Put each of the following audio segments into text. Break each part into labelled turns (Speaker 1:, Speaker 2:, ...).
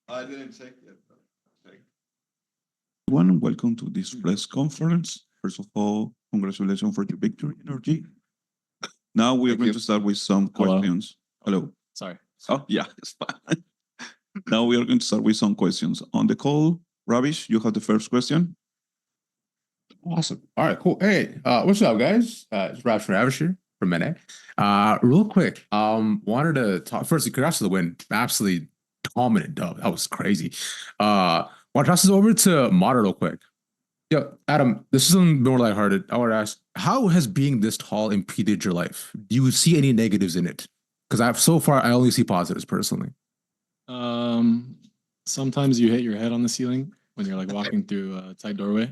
Speaker 1: I didn't check yet.
Speaker 2: Everyone, welcome to this press conference. First of all, congratulations for your victory, NRG. Now we are going to start with some
Speaker 3: Hello.
Speaker 2: questions. Hello.
Speaker 3: Sorry.
Speaker 2: Oh, yeah, it's fine. Now we are going to start with some questions. On the call, Ravish, you have the first question.
Speaker 4: Awesome. All right, cool. Hey, what's up, guys? It's Rav from Ravish here from Mene. Real quick, wanted to talk first. Congrats to the win. Absolutely dominant dub. That was crazy. Want to toss this over to Mater real quick. Yo, Adam, this is something more lighthearted. I want to ask, how has being this tall impeded your life? Do you see any negatives in it? Because I only see positives personally.
Speaker 3: Sometimes you hit your head on the ceiling when you're like walking through a tight doorway.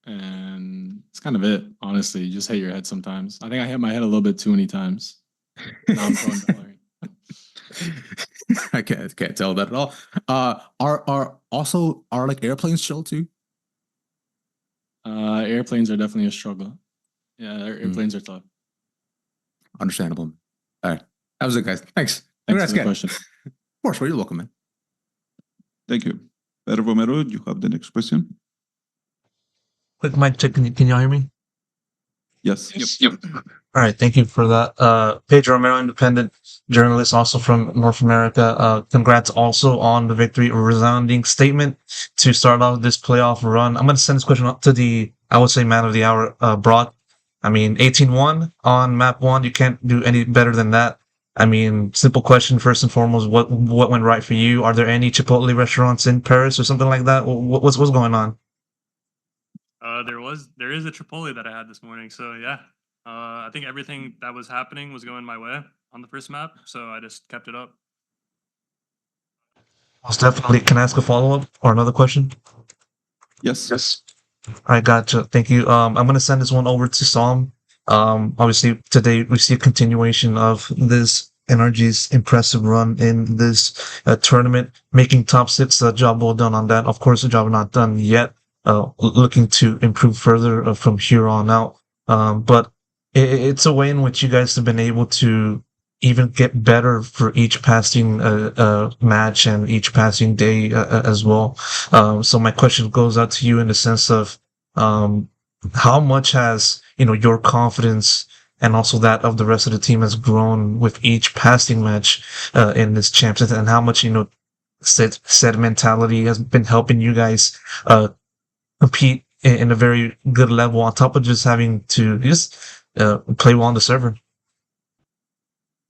Speaker 3: And it's kind of it, honestly. You just hit your head sometimes. I think I hit my head a little bit too many times. Now I'm going Valorant.
Speaker 4: I can't tell that at all. Are like airplanes chill too?
Speaker 3: Airplanes are definitely a struggle. Yeah, airplanes are tough.
Speaker 4: Understandable. All right. That was it, guys. Thanks.
Speaker 3: Thanks for the question.
Speaker 4: Of course, you're welcome, man.
Speaker 2: Thank you. Pedro Romero, you have the next question.
Speaker 5: Quick mic check. Can you hear me?
Speaker 2: Yes.
Speaker 5: Yep. All right. Thank you for that. Pedro Romero, independent journalist, also from North America. Congrats also on the victory. A resounding statement to start off this playoff run. I'm going to send this question up to the, I would say, man of the hour, Broad. I mean, 18-1 on map 1. You can't do any better than that. I mean, simple question first and foremost. What went right for you? Are there any Chipotle restaurants in Paris or something like that? What's going on?
Speaker 6: There is a Chipotle that I had this morning. So yeah, I think everything that was happening was going my way on the first map. So I just kept it up.
Speaker 5: Most definitely. Can I ask a follow-up or another question?
Speaker 2: Yes.
Speaker 5: I gotcha. Thank you. I'm gonna send this one over to Psalm. Obviously today we see a continuation of this NRG's impressive run in this tournament, making top 6. Job well done on that. Of course, the job not done yet. Looking to improve further from here on out. But it's a way in which you guys have been able to even get better for each passing match and each passing day as well. So my question goes out to you in the sense of how much has your confidence and also that of the rest of the team has grown with each passing match in this champions, and how much said mentality has been helping you guys compete in a very good level on top of just having to just play well on the server.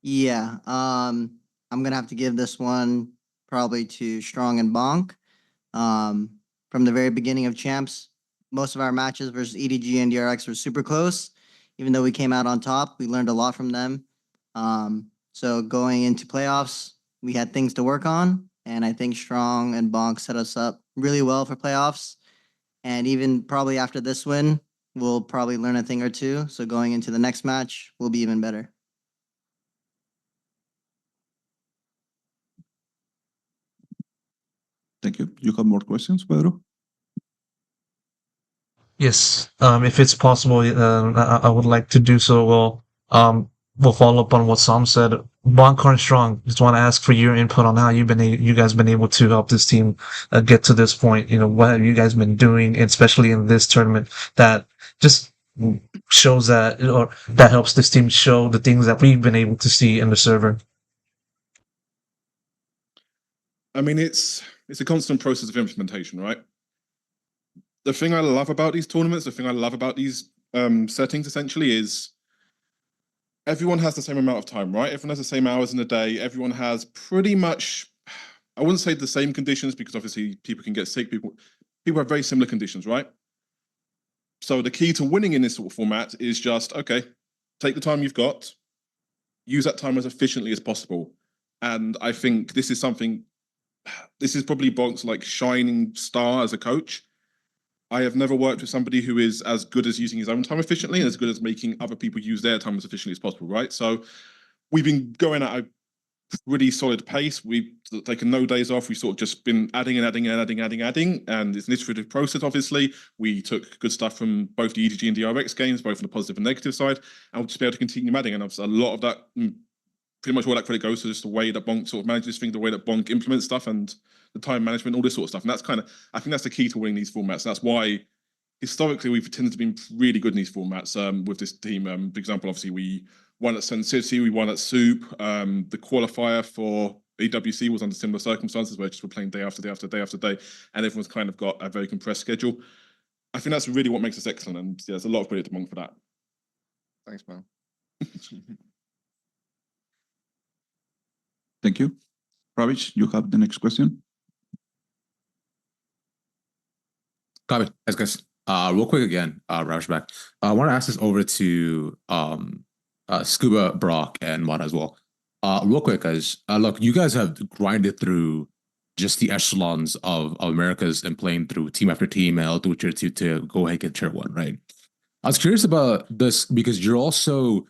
Speaker 7: Yeah, I'm gonna have to give this one probably to Strong and Bonk. From the very beginning of champs, most of our matches versus EDG and DRX were super close. Even though we came out on top, we learned a lot from them. So going into playoffs, we had things to work on, and I think Strong and Bonk set us up really well for playoffs. And even probably after this win, we'll probably learn a thing or two. So going into the next match, we'll be even better.
Speaker 2: Thank you. You have more questions, Pedro?
Speaker 5: Yes, if it's possible, I would like to do so. Well, we'll follow up on what Sam said. Bonk Strong, just want to ask for your input on how you guys been able to help this team get to this point. What have you guys been doing, especially in this tournament, that just shows that, or that helps this team show the things that we've been able to see in the server?
Speaker 1: I mean, it's a constant process of implementation, right? The thing I love about these tournaments, the thing I love about these settings essentially is everyone has the same amount of time, right? Everyone has the same hours in the day. Everyone has pretty much, I wouldn't say the same conditions, because obviously people can get sick. People have very similar conditions, right? So the key to winning in this sort of format is just, okay, take the time you've got, use that time as efficiently as possible. And I think this is probably Bonk's like shining star as a coach. I have never worked with somebody who is as good as using his own time efficiently and as good as making other people use their time as efficiently as possible, right? So we've been going at a pretty solid pace. We've taken no days off. We've sort of just been adding, and it's an iterative process, obviously. We took good stuff from both the EDG and DRX games, both on the positive and negative side, and we'll just be able to continue adding, and a lot of that pretty much all that credit goes to just the way that Bonk sort of manages things, the way that Bonk implements stuff, and the time management, all this sort of stuff. And that's kind of, I think that's the key to winning these formats. That's why historically we've tended to be really good in these formats with this team. For example, obviously we won at Sun City, we won at Soup. The qualifier for EWC was under similar circumstances where just we're playing day after day after day after day, and everyone's kind of got a very compressed schedule. I think that's really what makes us excellent, and yeah, there's a lot of credit to Monk for that.
Speaker 8: Thanks, man.
Speaker 2: Thank you. Ravish, you have the next question.
Speaker 4: Copy. Thanks, guys. Real quick again, Ravish back. I want to ask this over to Skuba, Brock, and Mata as well. Real quick, guys. Look, you guys have grinded through just the echelons of Americas and playing through team after team and L through tier 2 to go ahead and get tier 1, right? I was curious about this because you're also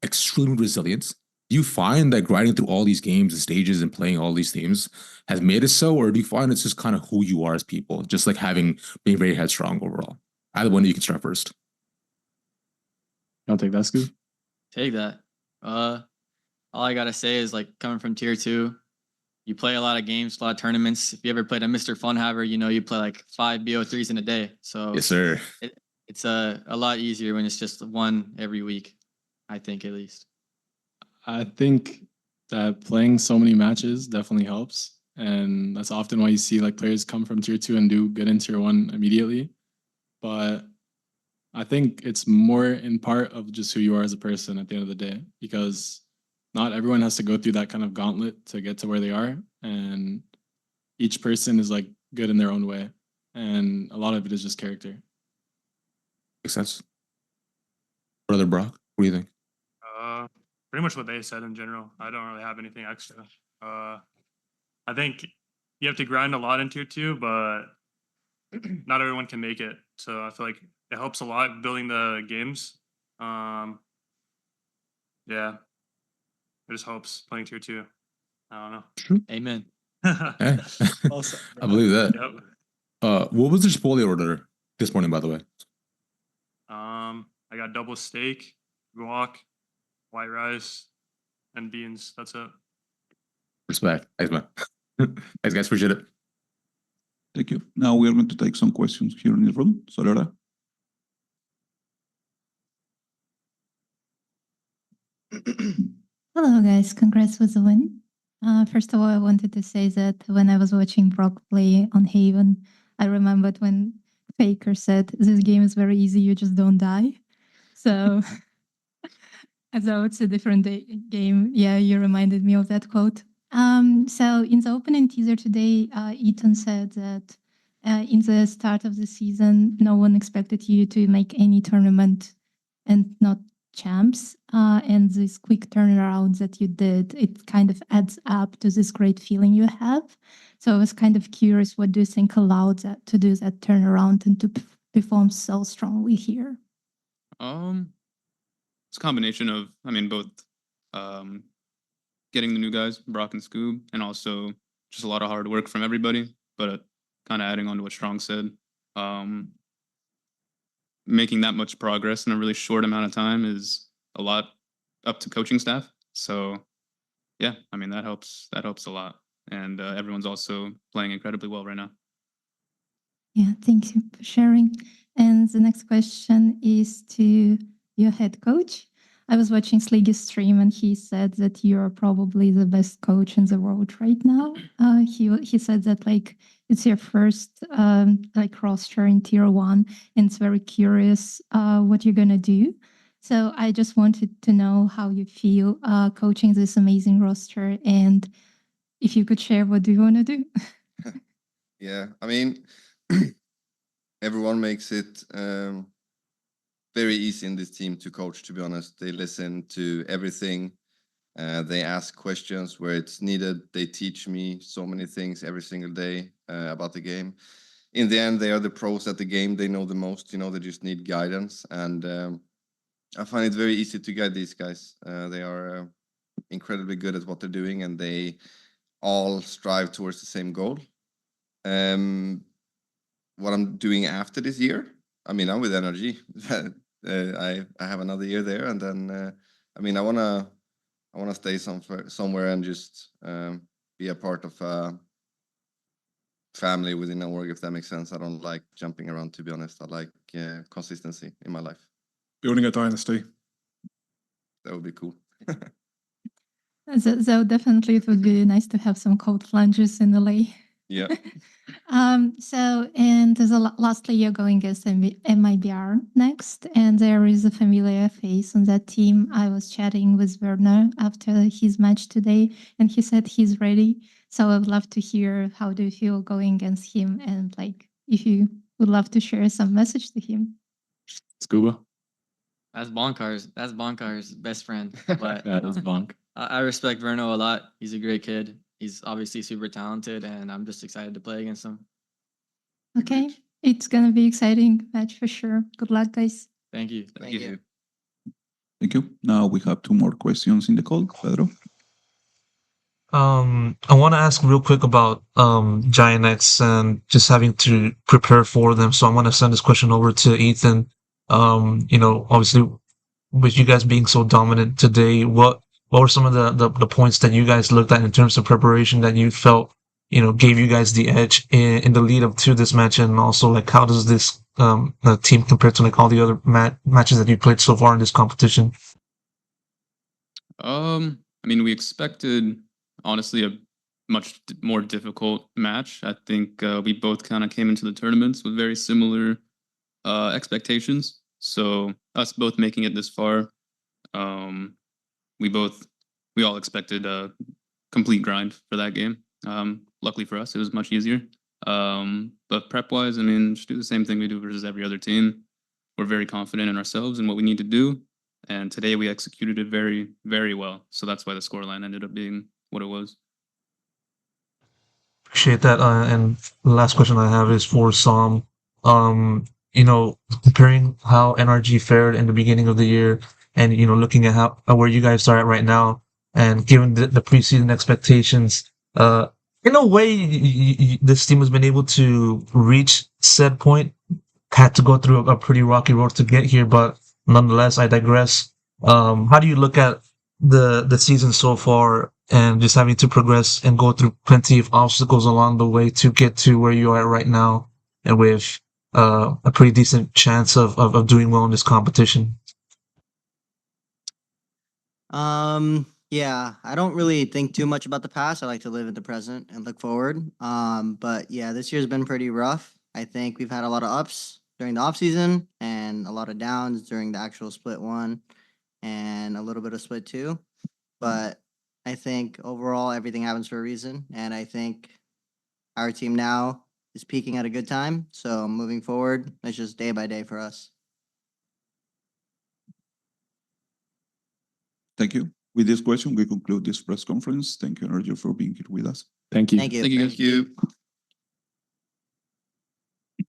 Speaker 4: extremely resilient. Do you find that grinding through all these games and stages and playing all these teams has made it so, or do you find it's just kind of who you are as people, just like being very headstrong overall? Either one, you can start first.
Speaker 3: I'll take that, Scoop.
Speaker 9: Take that. All I gotta say is like coming from tier 2, you play a lot of games, a lot of tournaments. If you ever played a Mr. Funhaver, you know you play like 5 BO3s in a day. So
Speaker 4: Yes, sir.
Speaker 9: it's a lot easier when it's just one every week, I think at least.
Speaker 3: I think that playing so many matches definitely helps. And that's often why you see like players come from tier 2 and do good in tier 1 immediately. But I think it's more in part of just who you are as a person at the end of the day, because not everyone has to go through that kind of gauntlet to get to where they are. And each person is like good in their own way. And a lot of it is just character.
Speaker 4: Makes sense. Brother Brock, what do you think?
Speaker 6: Pretty much what they said in general. I don't really have anything extra. I think you have to grind a lot in tier 2, but not everyone can make it. So I feel like it helps a lot building the games. Yeah, it just helps playing tier 2. I don't know.
Speaker 9: Amen.
Speaker 4: Hey.
Speaker 3: Also,
Speaker 4: I believe that.
Speaker 6: Yep.
Speaker 4: What was the Chipotle order this morning, by the way?
Speaker 6: I got double steak, guac, white rice, and beans. That's it.
Speaker 4: Respect. Thanks, man. Thanks, guys. Appreciate it.
Speaker 2: Thank you. Now we are going to take some questions here in the room. Solera.
Speaker 10: Hello, guys. Congrats with the win. First of all, I wanted to say that when I was watching Brock play on Haven, I remembered when Faker said, "This game is very easy, you just don't die." So, although it's a different game, yeah, you reminded me of that quote. So in the opening teaser today, Ethan said that in the start of the season, no one expected you to make any tournament and not champs. And this quick turnaround that you did, it kind of adds up to this great feeling you have. So I was kind of curious, what do you think allowed that to do that turnaround and to perform so strongly here?
Speaker 11: It's a combination of, both getting the new guys, Brock and Scoob, and also just a lot of hard work from everybody, but kind of adding on to what Strong said. Making that much progress in a really short amount of time is a lot up to coaching staff. So yeah, that helps a lot. And everyone's also playing incredibly well right now.
Speaker 10: Yeah, thank you for sharing. And the next question is to your head coach. I was watching Sliggy's stream and he said that you're probably the best coach in the world right now. He said that it's your first roster in tier 1 and it's very curious what you're gonna do. So I just wanted to know how you feel coaching this amazing roster, and if you could share, what do you want to do?
Speaker 8: Yeah, everyone makes it very easy in this team to coach, to be honest. They listen to everything. They ask questions where it's needed. They teach me so many things every single day about the game. In the end, they are the pros at the game. They know the most, they just need guidance. And I find it very easy to guide these guys. They are incredibly good at what they're doing, and they all strive towards the same goal. What I'm doing after this year, I'm with NRG. I have another year there, and then I I want to stay somewhere and just be a part of a family within a org, if that makes sense. I don't like jumping around, to be honest. I like consistency in my life.
Speaker 1: Building a dynasty.
Speaker 8: That would be cool.
Speaker 10: So definitely it would be nice to have some cold plunges in LA.
Speaker 8: Yeah.
Speaker 10: So, and there's lastly, you're going as MIBR next, and there is a familiar face on that team. I was chatting with Verno after his match today, and he said he's ready. So I would love to hear how do you feel going against him, and like if you would love to share some message to him.
Speaker 3: Skuba.
Speaker 9: That's Bonkar's best friend. But
Speaker 3: That is bonk.
Speaker 9: I respect Verno a lot. He's a great kid. He's obviously super talented, and I'm just excited to play against him.
Speaker 10: Okay, it's gonna be exciting match for sure. Good luck, guys.
Speaker 9: Thank you.
Speaker 7: Thank you.
Speaker 2: Thank you. Now we have 2 more questions in the call. Pedro?
Speaker 5: I want to ask real quick about GIANTX and just having to prepare for them. So I'm going to send this question over to Ethan. Obviously, with you guys being so dominant today, what were some of the points that you guys looked at in terms of preparation that you felt gave you guys the edge in the lead up to this match, and also like how does this team compare to like all the other matches that you played so far in this competition?
Speaker 11: I mean, we expected honestly a much more difficult match. I think we both kind of came into the tournaments with very similar expectations. So us both making it this far, we all expected a complete grind for that game. Luckily for us, it was much easier. But prep wise, I mean, just do the same thing we do versus every other team. We're very confident in ourselves and what we need to do. And today we executed it very, very well. So that's why the scoreline ended up being what it was.
Speaker 5: Appreciate that. And the last question I have is for Sam. Comparing how NRG fared in the beginning of the year, and looking at how where you guys are at right now, and given the preseason expectations, in a way, this team has been able to reach said point. Had to go through a pretty rocky road to get here, but nonetheless, I digress. How do you look at the season so far, and just having to progress and go through plenty of obstacles along the way to get to where you are right now, and with a pretty decent chance of doing well in this competition?
Speaker 7: Yeah, I don't really think too much about the past. I like to live in the present and look forward. But yeah, this year's been pretty rough. I think we've had a lot of ups during the off season and a lot of downs during the actual split 1 and a little bit of split 2. But I think overall everything happens for a reason, and I think our team now is peaking at a good time. So moving forward, it's just day by day for us.
Speaker 2: Thank you. With this question, we conclude this press conference. Thank you, NRG, for being here with us.
Speaker 3: Thank you.
Speaker 7: Thank you.
Speaker 11: Thank you, guys.
Speaker 8: Thank you.